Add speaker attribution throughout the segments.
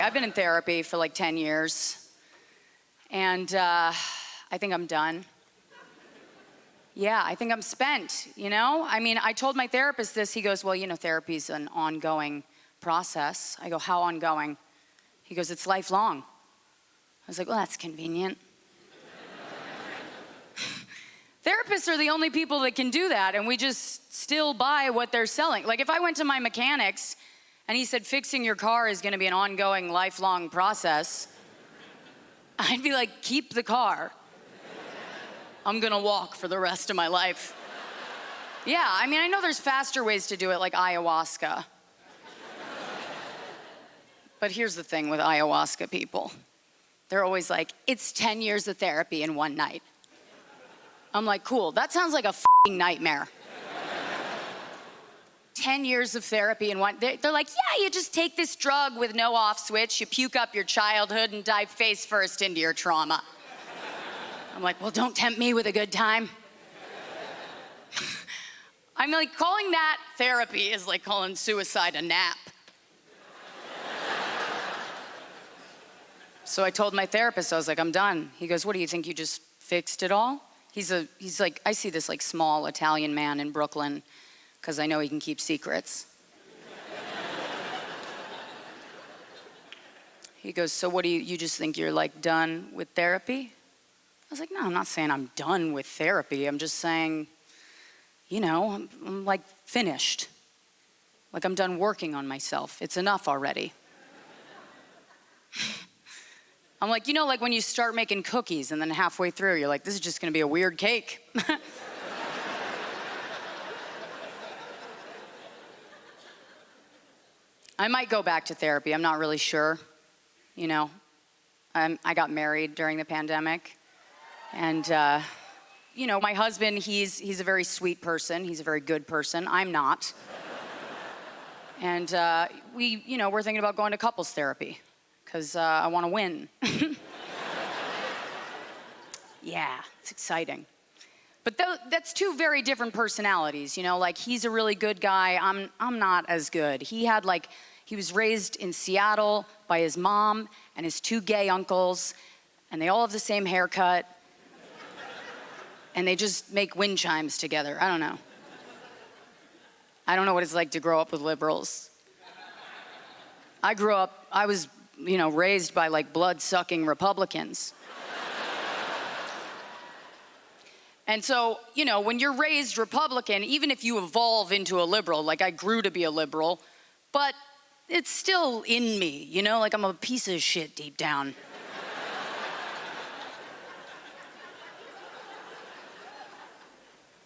Speaker 1: I've been in therapy for like 10 years, and I think I'm done. Yeah, I think I'm spent, you know? I mean, I told my therapist this. He goes, well, you know, therapy's an ongoing process. I go, how ongoing? He goes, it's lifelong. I was like, well, that's convenient. Therapists are the only people that can do that, and we just still buy what they're selling. Like, if I went to my mechanics and he said, fixing your car is gonna be an ongoing, lifelong process, I'd be like, keep the car. I'm gonna walk for the rest of my life. Yeah, I mean, I know there's faster ways to do it, like ayahuasca. But here's the thing with ayahuasca people. They're always like, it's 10 years of therapy in one night. I'm like, cool, that sounds like a f***ing nightmare. 10 years of therapy in one, they're like, yeah, you just take this drug with no off switch, you puke up your childhood and dive face first into your trauma. I'm like, well, don't tempt me with a good time. I'm like, calling that therapy is like calling suicide a nap. So I told my therapist, I was like, I'm done. He goes, what do you think, you just fixed it all? He's like, I see this like small Italian man in Brooklyn because I know he can keep secrets. He goes, so what do you just think you're like done with therapy? I was like, no, I'm not saying I'm done with therapy. I'm just saying, you know, I'm like finished. Like I'm done working on myself. It's enough already. I'm like, you know, like when you start making cookies and then halfway through, you're like, this is just gonna be a weird cake. I might go back to therapy, I'm not really sure. You know, I got married during the pandemic. And, you know, my husband, he's a very sweet person. He's a very good person. I'm not. And we're thinking about going to couples therapy because I want to win. Yeah, it's exciting. But that's two very different personalities, you know, like he's a really good guy. I'm not as good. He was raised in Seattle by his mom and his two gay uncles, and they all have the same haircut. And they just make wind chimes together. I don't know. I don't know what it's like to grow up with liberals. I was, you know, raised by like blood-sucking Republicans. And so, you know, when you're raised Republican, even if you evolve into a liberal, like I grew to be a liberal, but it's still in me, you know, like I'm a piece of shit deep down.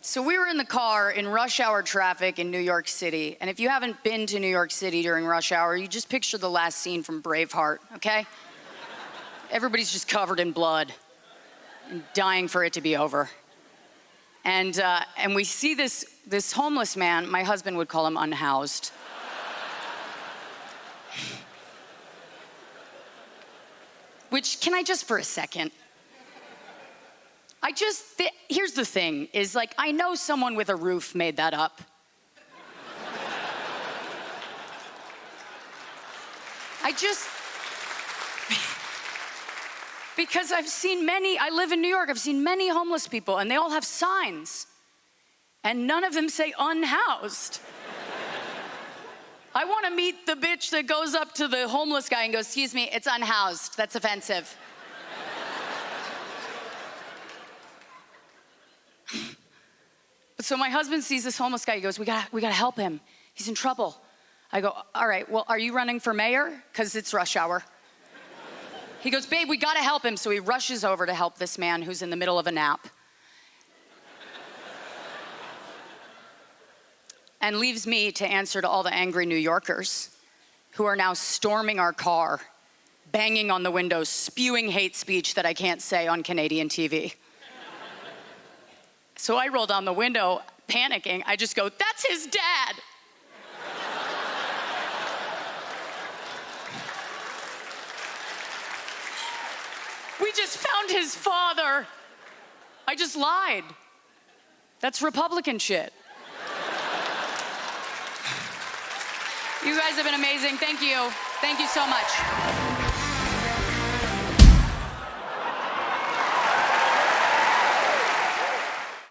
Speaker 1: So we were in the car in rush hour traffic in New York City. And if you haven't been to New York City during rush hour, you just picture the last scene from Braveheart, okay? Everybody's just covered in blood and dying for it to be over. And we see this homeless man, my husband would call him unhoused. Which, can I just for a second? Here's the thing, is like, I know someone with a roof made that up. Because I live in New York, I've seen many homeless people, and they all have signs, and none of them say unhoused. I want to meet the bitch that goes up to the homeless guy and goes, excuse me, it's unhoused, that's offensive. So my husband sees this homeless guy, he goes, we gotta help him, he's in trouble. I go, all right, well, are you running for mayor? Because it's rush hour. He goes, babe, we gotta help him. So he rushes over to help this man who's in the middle of a nap. And leaves me to answer to all the angry New Yorkers who are now storming our car, banging on the windows, spewing hate speech that I can't say on Canadian TV. So I roll down the window, panicking. I just go, that's his dad. We just found his father. I just lied. That's Republican shit. You guys have been amazing. Thank you. Thank you so much.